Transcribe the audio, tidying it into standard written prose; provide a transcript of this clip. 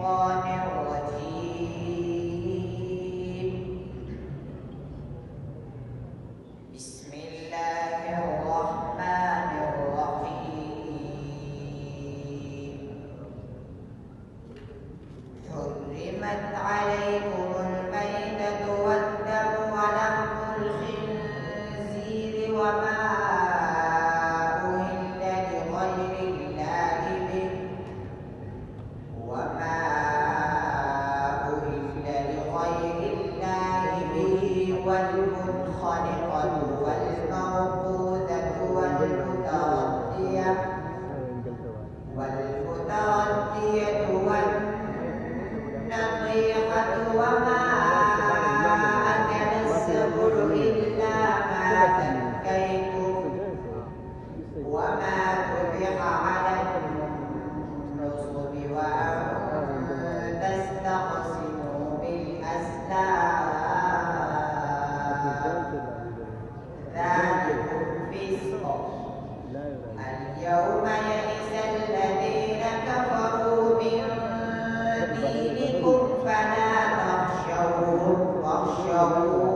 الشيطان الرجيم. بسم الله الرحمن الرحيم. حرمت عليكم الميتة والدم ولحم الخنزير وما أهل لغير الله به والمنخنقة والموقوذة والمتردية والنطيحة وما أكل السبع إلا ما ذكيتم وما ذبح على النصب وأن تستقسموا بالأزلام ذلكم فسق. اليوم يئس الذين كفروا من دينكم فلا تخشوهم واخشوهم